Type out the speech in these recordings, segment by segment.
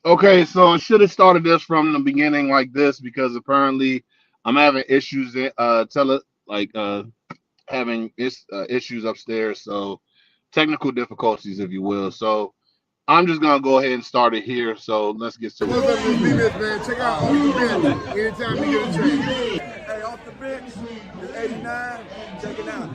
Okay, so I should have started this from the beginning like this because apparently I'm having issues. Like having issues upstairs. So technical difficulties, if you will. So I'm just gonna go ahead and start it here. So let's get to What's it. up, this B-List, man? Check out Off the Bench anytime you get a chance. Hey, off the bench, it's 89. Check it out.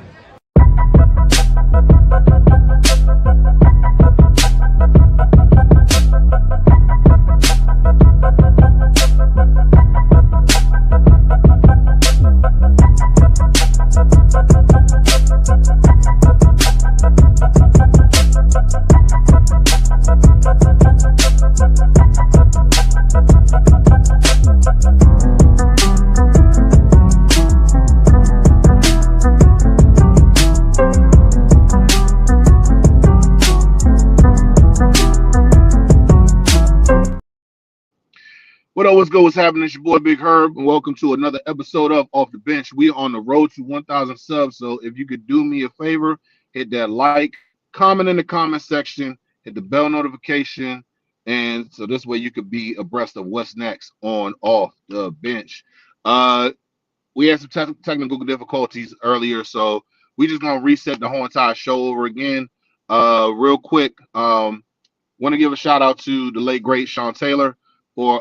What up? What's good? What's happening? It's your boy Big Herb, and welcome to another episode of Off the Bench. We are on the road to 1,000 subs. So if you could do me a favor, hit that like, comment in the comment section, hit the bell notification, and so this way you could be abreast of what's next on Off the Bench. Uh, we had some technical difficulties earlier, so we just gonna reset the whole entire show over again. Real quick. Want to give a shout out to the late great Sean Taylor for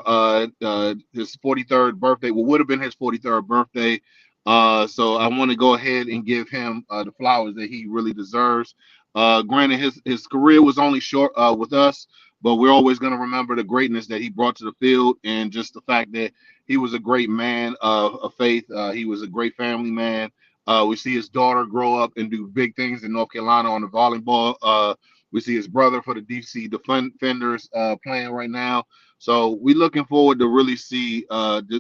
his 43rd birthday. What would have been his 43rd birthday. So I want to go ahead and give him the flowers that he really deserves. Granted, his career was only short with us, but we're always going to remember the greatness that he brought to the field and just the fact that he was a great man of faith. He was a great family man. We see his daughter grow up and do big things in North Carolina on the volleyball. We see his brother for the DC Defenders playing right now. So we're looking forward to really see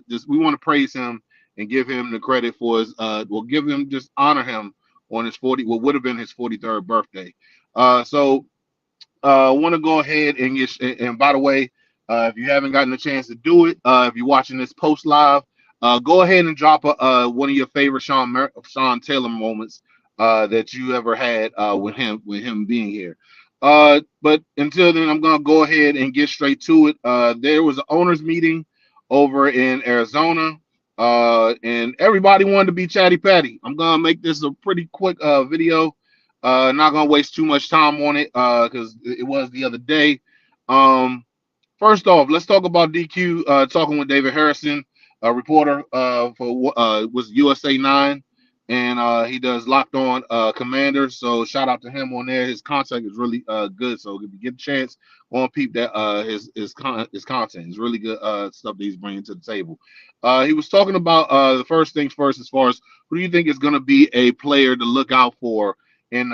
this. We want to praise him and give him the credit for his. We'll give him just honor him on his what would have been his 43rd birthday. So I want to go ahead and get. And by the way, if you haven't gotten a chance to do it, if you're watching this post live, go ahead and drop one of your favorite Sean Taylor moments that you ever had with him being here. But until then, I'm gonna go ahead and get straight to it. There was an owners meeting over in Arizona, and everybody wanted to be Chatty Patty. I'm gonna make this a pretty quick video. Not gonna waste too much time on it because it was the other day. Um, First off, let's talk about DQ talking with David Harrison, a reporter for was USA 9, and he does Locked On Commanders. So shout out to him on there. His content is really good. So if you get a chance, go and peep that his content is really good stuff that he's bringing to the table. He was talking about the first things first, as far as who do you think is going to be a player to look out for in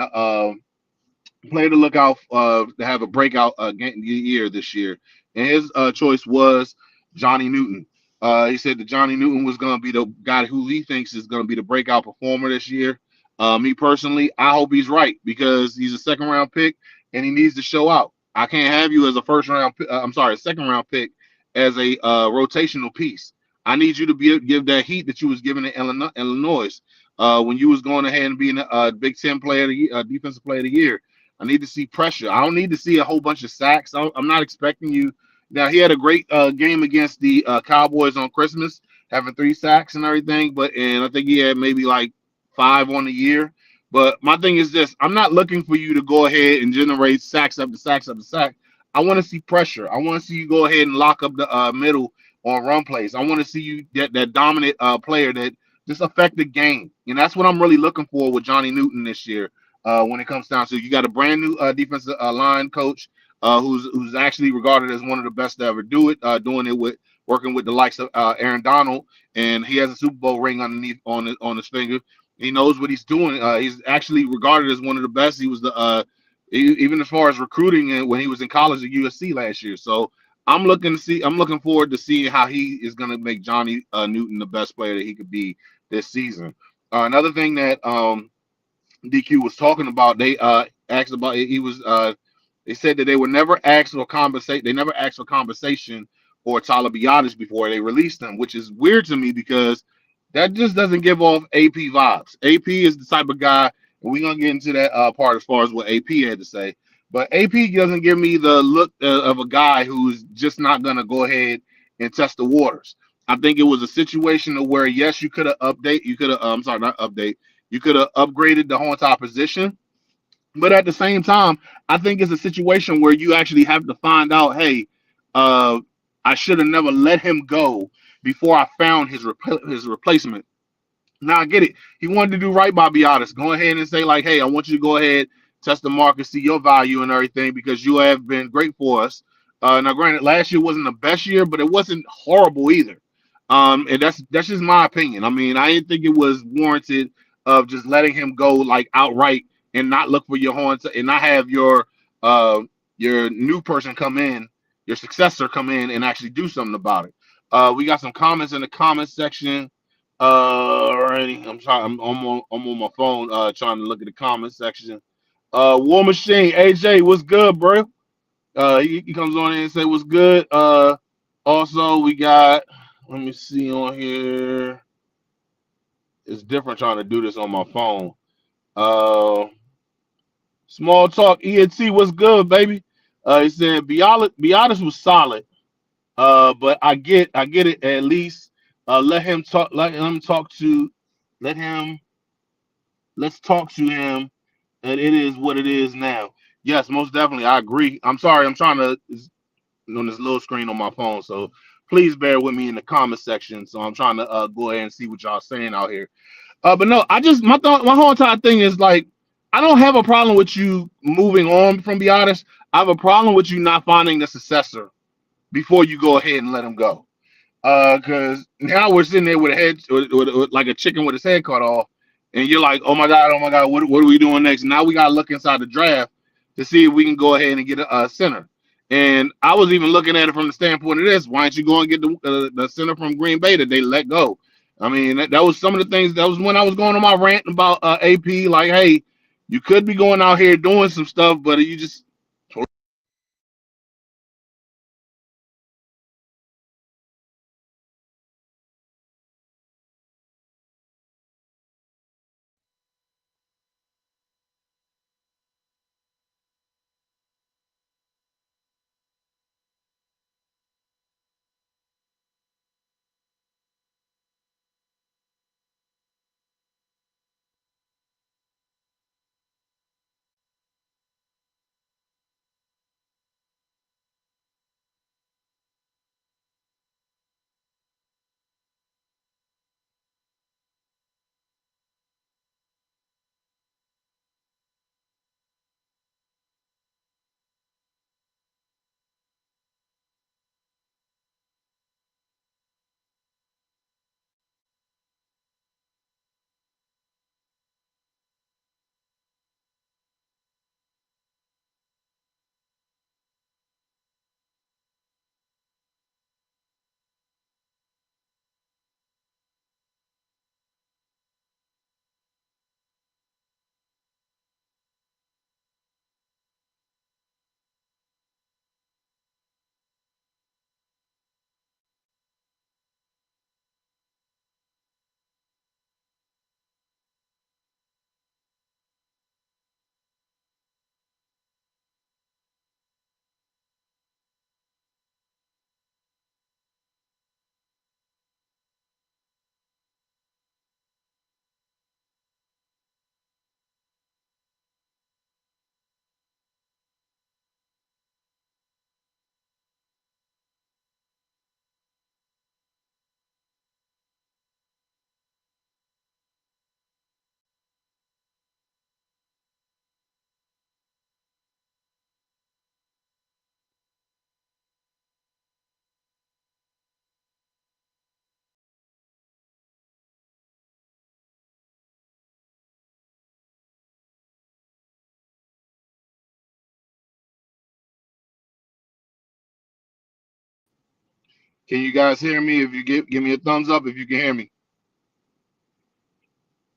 player to look out to have a breakout year this year, and his choice was Johnny Newton. He said that Johnny Newton was going to be the guy who he thinks is going to be the breakout performer this year. Me personally, I hope he's right because he's a second round pick and he needs to show out. I can't have you as a first round. I'm sorry, a second round pick as a rotational piece. I need you to give that heat that you was giving in Illinois when you was going ahead and being a Big Ten player, defensive player of the year. I need to see pressure. I don't need to see a whole bunch of sacks. I'm not expecting you. Now he had a great game against the Cowboys on Christmas, having 3 sacks and everything. And I think he had maybe like 5 on the year. But my thing is this: I'm not looking for you to go ahead and generate sacks up to sacks up to sack. I want to see pressure. I want to see you go ahead and lock up the middle on run plays. I want to see you get that dominant player that just affect the game. And that's what I'm really looking for with Johnny Newton this year when it comes down to you got a brand new defensive line coach who's actually regarded as one of the best to ever do it, doing it with working with the likes of Aaron Donald, and he has a Super Bowl ring underneath on his finger. He knows what he's doing. He's actually regarded as one of the best. He was even as far as recruiting and when he was in college at USC last year. So I'm looking forward to seeing how he is going to make Johnny Newton the best player that he could be this season. Another thing that DQ was talking about. They asked about he was they said that they would never ask for compensate. They never asked for compensation for Tyler Biotis before they released him, which is weird to me because that just doesn't give off AP vibes. AP is the type of guy, and we're gonna get into that part as far as what AP had to say. But AP doesn't give me the look of a guy who's just not gonna go ahead and test the waters. I think it was a situation of where yes, you could have you could have I'm sorry, not update, you could have upgraded the whole entire position. But at the same time, I think it's a situation where you actually have to find out, hey, uh, I should have never let him go before I found his replacement. Now I get it. He wanted to do right by be honest. Go ahead and say like, hey, I want you to go ahead, test the market, see your value and everything because you have been great for us. Now, granted, last year wasn't the best year, but it wasn't horrible either. And that's just my opinion. I mean, I didn't think it was warranted of just letting him go like outright and not look for your horns and not have your new person come in, your successor come in and actually do something about it. We got some comments in the comments section. Alrighty, I'm trying. I'm on my phone. Trying to look at the comment section. War Machine, AJ, what's good, bro? He comes on in and say what's good. Also we got. Let me see on here. It's different trying to do this on my phone. Uh, Small talk. ENT, what's good, baby? He said, be honest was solid. But I get it. At least let him talk. Let him talk to. Let him let's talk to him, and it is what it is now. Yes, most definitely, I agree. I'm sorry, I'm trying to on this little screen on my phone, so please bear with me in the comment section. So I'm trying to go ahead and see what y'all saying out here. But no, I just my thought, my whole entire thing is like, I don't have a problem with you moving on. From be honest, I have a problem with you not finding the successor before you go ahead and let him go. Because now we're sitting there with a head, like a chicken with his head cut off, and you're like, oh my god, what are we doing next? Now we gotta look inside the draft to see if we can go ahead and get a center. And I was even looking at it from the standpoint of this: why don't you go and get the center from Green Bay that they let go? I mean, that was some of the things. That was when I was going on my rant about AP. Like, hey, you could be going out here doing some stuff, but you just can you guys hear me? If you give me a thumbs up, if you can hear me.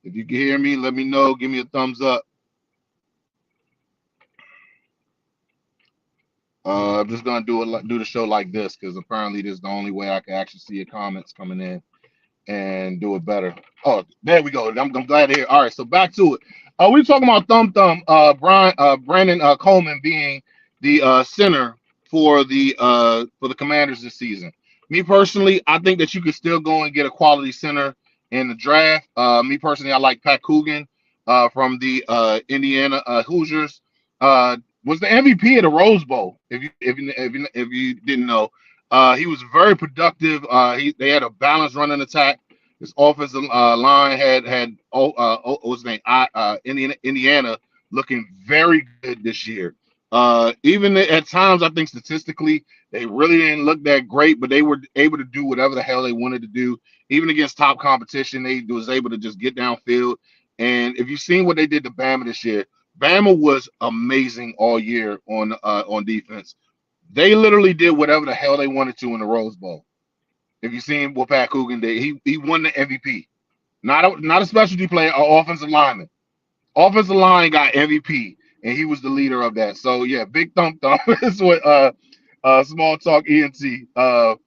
If you can hear me, let me know. Give me a thumbs up. I'm just gonna do the show like this because apparently this is the only way I can actually see your comments coming in. and do it better. Oh, there we go. I'm glad to hear. All right, so back to it. We were talking about Brandon Coleman being the center for the Commanders this season. Me personally, I think that you could still go and get a quality center in the draft. Me personally, I like Pat Coogan from the Indiana Hoosiers. Was the MVP of the Rose Bowl. If you didn't know, he was very productive. They had a balanced running attack. His offensive line had what's his name? Indiana looking very good this year. Even at times, I think statistically they really didn't look that great, but they were able to do whatever the hell they wanted to do. Even against top competition, they was able to just get downfield. And if you've seen what they did to Bama this year, Bama was amazing all year on defense. They literally did whatever the hell they wanted to in the Rose Bowl. If you seen what Pat Coogan did, he won the MVP. Not a specialty player, or offensive lineman. Offensive line got MVP, and he was the leader of that. So yeah, big thump is what small talk ENT. But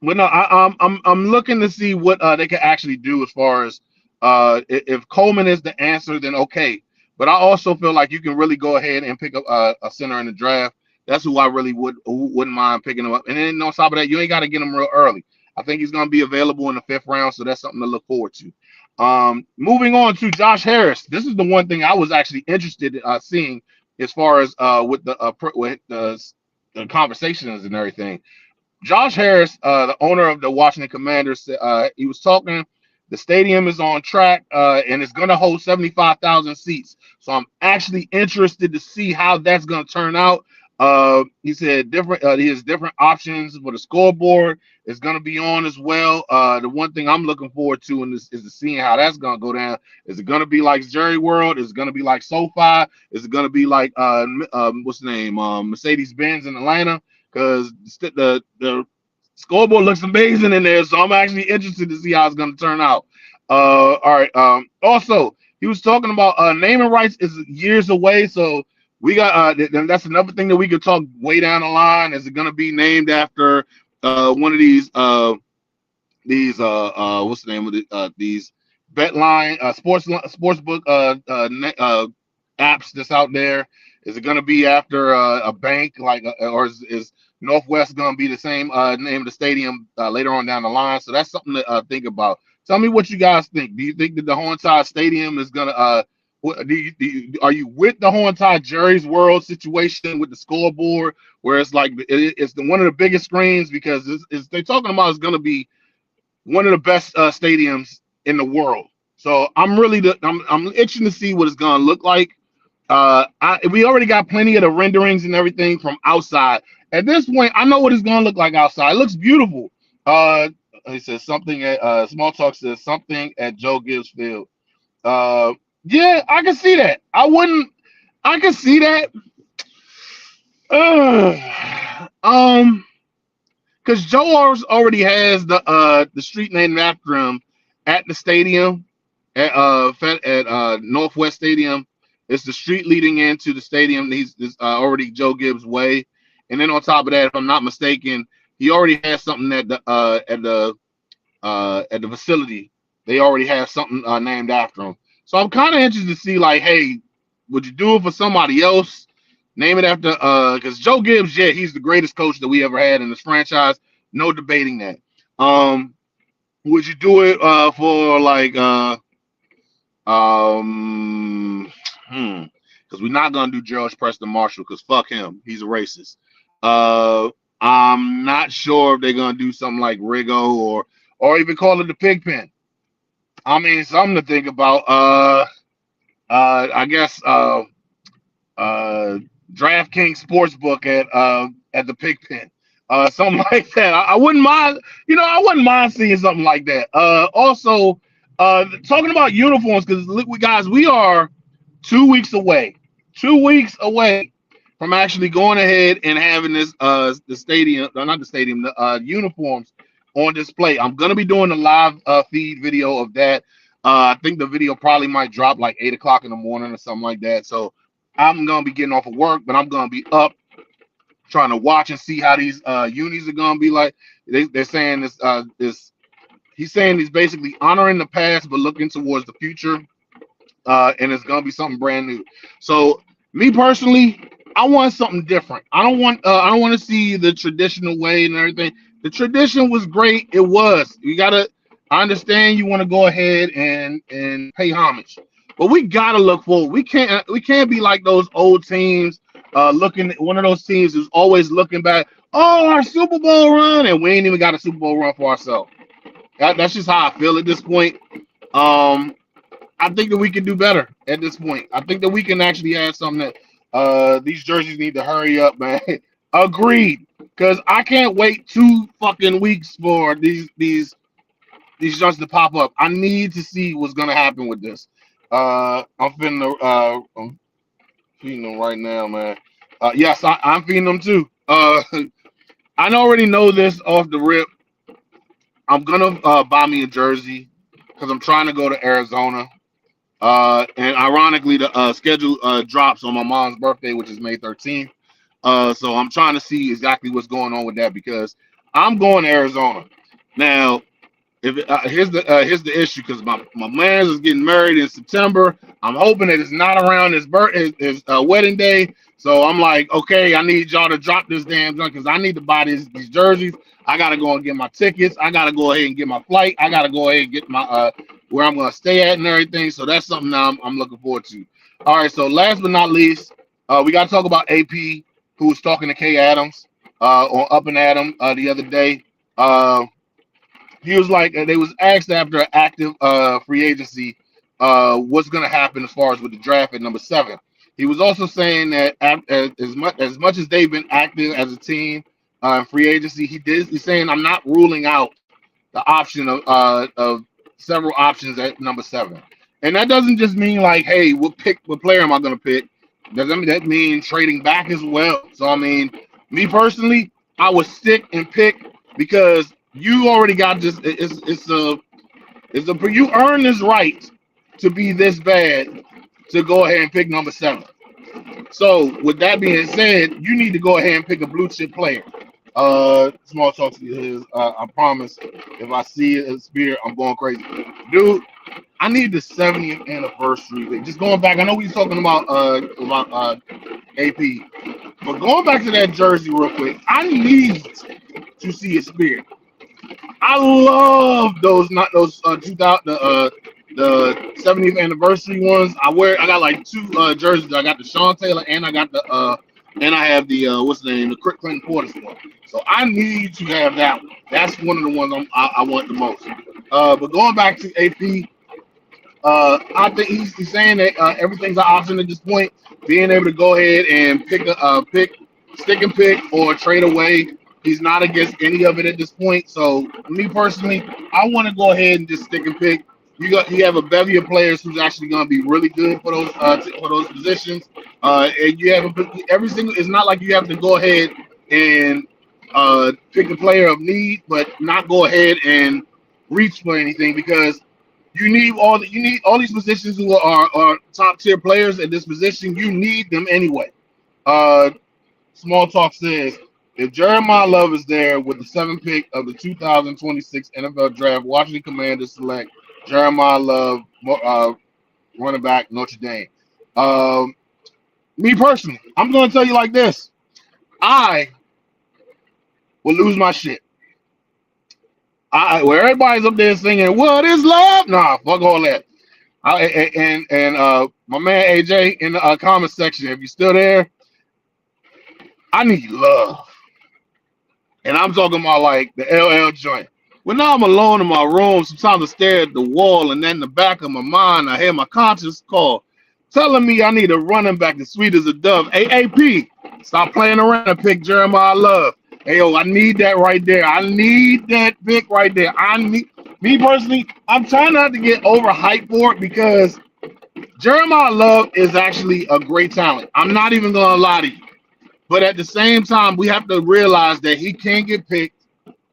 no, I'm looking to see what they can actually do as far as if Coleman is the answer, then okay. But I also feel like you can really go ahead and pick up a center in the draft. That's who I really wouldn't mind picking him up. And then on top of that, you ain't got to get him real early. I think he's going to be available in the 5th round, so that's something to look forward to. Moving on to Josh Harris. This is the one thing I was actually interested in seeing as far as with the conversations and everything. Josh Harris, the owner of the Washington Commanders, he was talking. The stadium is on track and it's going to hold 75,000 seats. So I'm actually interested to see how that's going to turn out. He said he has different options for the scoreboard. It's going to be on as well. The one thing I'm looking forward to in this is to seeing how that's going to go down. Is it going to be like Jerry World? Is it going to be like SoFi? Is it going to be like what's the name? Mercedes Benz in Atlanta? Because the scoreboard looks amazing in there, so I'm actually interested to see how it's going to turn out. All right. Also, he was talking about naming rights is years away, so we got that's another thing that we could talk way down the line. Is it going to be named after one of these what's the name of these bet line sports book apps that's out there? Is it going to be after a bank or is Northwest going to be the same name of the stadium later on down the line? So that's something to think about. Tell me what you guys think. Do you think that the Horn-Tide Stadium is going to are you with the Horn-Tide Jerry's World situation with the scoreboard, where it's like it's one of the biggest screens because they're talking about it's going to be one of the best stadiums in the world. So I'm itching to see what it's going to look like. We already got plenty of the renderings and everything from outside. At this point, I know what it's gonna look like outside. It looks beautiful. He says something at Small Talk says something at Joe Gibbs Field. Yeah, I can see that. I can see that. Because Joe already has the street named after him at the stadium at Northwest Stadium. It's the street leading into the stadium. He's already Joe Gibbs Way, and then on top of that, if I'm not mistaken, he already has something at the facility. They already have something named after him. So I'm kind of interested to see, like, hey, would you do it for somebody else? Name it after because Joe Gibbs, yeah, he's the greatest coach that we ever had in this franchise. No debating that. Would you do it for like because we're not gonna do George Preston Marshall because fuck him, he's a racist. I'm not sure if they're gonna do something like Rigo or even call it the Pig Pen. I mean, something to think about. I guess DraftKings Sportsbook at the Pig Pen. Something like that. I wouldn't mind, I wouldn't mind seeing something like that. Also, talking about uniforms, because guys, we are 2 weeks away. 2 weeks away from actually going ahead and having this the stadium, not the stadium, the uniforms on display. I'm gonna be doing a live feed video of that. I think the video probably might drop like 8 o'clock in the morning or something like that. So I'm gonna be getting off of work, but I'm gonna be up trying to watch and see how these unis are gonna be like. They're saying this he's saying he's basically honoring the past but looking towards the future, and it's gonna be something brand new. So me personally, I want something different. I don't want to see the traditional way and everything. The tradition was great. It was. You gotta. I understand you want to go ahead and pay homage, but we gotta look forward. We can't be like those old teams. Looking one of those teams who's always looking back. Oh, our Super Bowl run, and we ain't even got a Super Bowl run for ourselves. That's just how I feel at this point. Um, I think that we can do better at this point. I think that we can actually have something that these jerseys need to hurry up, man. Agreed. Because I can't wait 2 fucking weeks for these jerseys to pop up. I need to see what's gonna happen with this. I'm feeding them right now, man. Yes, I'm feeding them too. I already know this off the rip. I'm gonna buy me a jersey because I'm trying to go to Arizona. And ironically, the schedule drops on my mom's birthday, which is May 13th. So I'm trying to see exactly what's going on with that because I'm going to Arizona. Now, if here's the issue because my man is getting married in September. I'm hoping that it's not around his wedding day. So I'm like, okay, I need y'all to drop this damn junk because I need to buy these jerseys. I gotta go and get my tickets. I gotta go ahead and get my flight. I gotta go ahead and get my where I'm gonna stay at and everything. So that's something that I'm looking forward to. All right. So last but not least, we gotta talk about AP, who was talking to Kay Adams on Up and Adam the other day. He was like, they was asked after active free agency, what's going to happen as far as with the draft at number 7. He was also saying that as much as they've been active as a team in free agency, he's saying I'm not ruling out the option of several options at number 7. And that doesn't just mean like, hey, we'll pick what player am I going to pick. That mean trading back as well. So I mean, me personally, I would stick and pick because you already got this. You earn this right to be this bad to go ahead and pick number 7. So with that being said, you need to go ahead and pick a blue chip player. Small talk to his. I promise. If I see a spear, I'm going crazy, dude. I need the 70th anniversary. Just going back, I know we were talking about AP, but going back to that jersey real quick, I need to see a spear. I love those, not those 2000 the 70th anniversary ones. I got like 2 jerseys. I got the Sean Taylor and I got the and I have the what's the name, the Clinton Portis one. So I need to have that one. That's one of the ones I want the most. But going back to AP, I think he's saying that everything's an option at this point. Being able to go ahead and stick and pick, or trade away. He's not against any of it at this point. So me personally, I want to go ahead and just stick and pick. You have a bevy of players who's actually going to be really good for those positions. And you have every single. It's not like you have to go ahead and pick a player of need, but not go ahead and reach for anything because you need all these positions who are top tier players at this position. You need them anyway. Small talk says, if Jeremiah Love is there with the 7th pick of the 2026 NFL Draft, Washington Commanders select Jeremiah Love, running back, Notre Dame. Me personally, I'm going to tell you like this. I will lose my shit. Where everybody's up there singing, "What is love?" Nah, fuck all that. My man AJ in the comment section, if you're still there, I need love. And I'm talking about like the LL joint. When I'm alone in my room, sometimes I stare at the wall, and then in the back of my mind, I hear my conscience call, telling me I need a running back as sweet as a dove. AAP, stop playing around and pick Jeremiah Love. Hey, yo, I need that right there. I need that pick right there. Me personally, I'm trying not to get overhyped for it because Jeremiah Love is actually a great talent. I'm not even going to lie to you. But at the same time, we have to realize that he can get picked,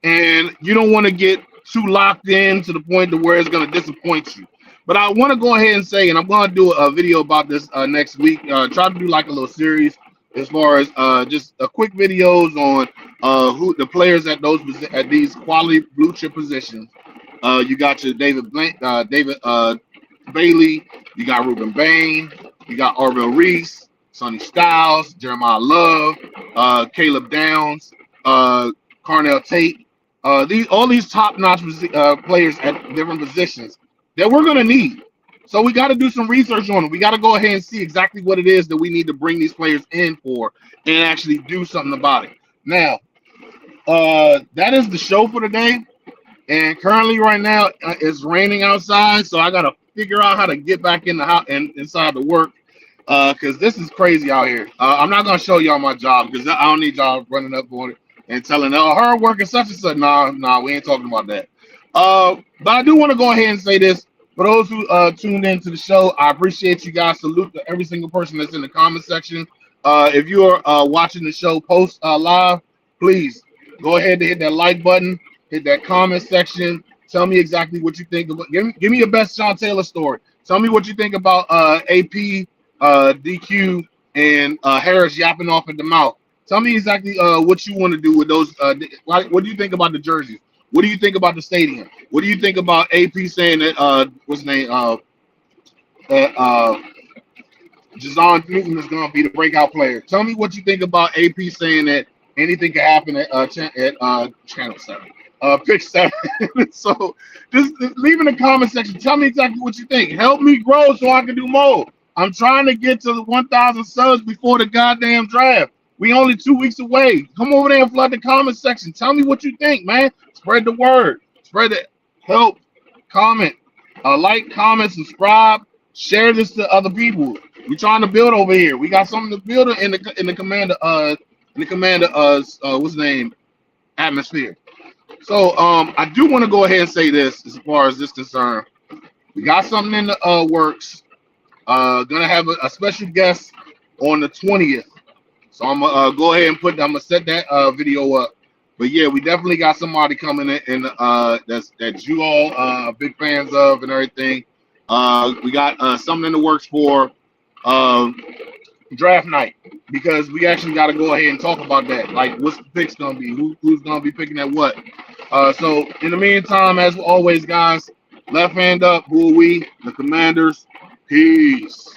and you don't want to get too locked in to the point to where it's going to disappoint you. But I want to go ahead and say, and I'm going to do a video about this next week, try to do like a little series as far as just quick videos on who the players at these quality blue chip positions You got your David Bailey. You got Ruben Bain. You got Orville Reese, Sonny Styles, Jeremiah Love, Caleb Downs, Carnell Tate. All these top-notch players at different positions that we're gonna need. So we got to do some research on them. We got to go ahead and see exactly what it is that we need to bring these players in for and actually do something about it. Now, that is the show for today. And currently, right now, it's raining outside, so I gotta figure out how to get back in the house and inside the work, because this is crazy out here. I'm not gonna show y'all my job because I don't need y'all running up on it and telling, "Oh, her working such and such." Nah, we ain't talking about that. But I do want to go ahead and say this for those who tuned into the show. I appreciate you guys. Salute to every single person that's in the comment section. If you are watching the show post live, please go ahead and hit that like button. Hit that comment section. Tell me exactly what you think about. Give me your best Sean Taylor story. Tell me what you think about AP, DQ, and Harris yapping off at the mouth. Tell me exactly what you want to do with those. What do you think about the jerseys? What do you think about the stadium? What do you think about AP saying that what's his name? That Jazon Newton is going to be the breakout player. Tell me what you think about AP saying that anything can happen at Channel 7. Pick 7. So just leave in the comment section. Tell me exactly what you think. Help me grow so I can do more. I'm trying to get to the 1,000 subs before the goddamn draft. We only 2 weeks away. Come over there and flood the comment section. Tell me what you think, man. Spread the word. Spread it. Help. Comment. Like, comment, subscribe. Share this to other people. We're trying to build over here. We got something to build in the commander what's his name, atmosphere. So I do want to go ahead and say this as far as this concerned. We got something in the works. Gonna have a special guest on the 20th. So I'm gonna go ahead and I'm gonna set that video up. But yeah, we definitely got somebody coming in that you all big fans of and everything. We got something in the works for draft night, because we actually got to go ahead and talk about that. Like, what's the picks gonna be? Who's gonna be picking at what? So in the meantime, as always, guys, left hand up. Who are we? The Commanders. Peace.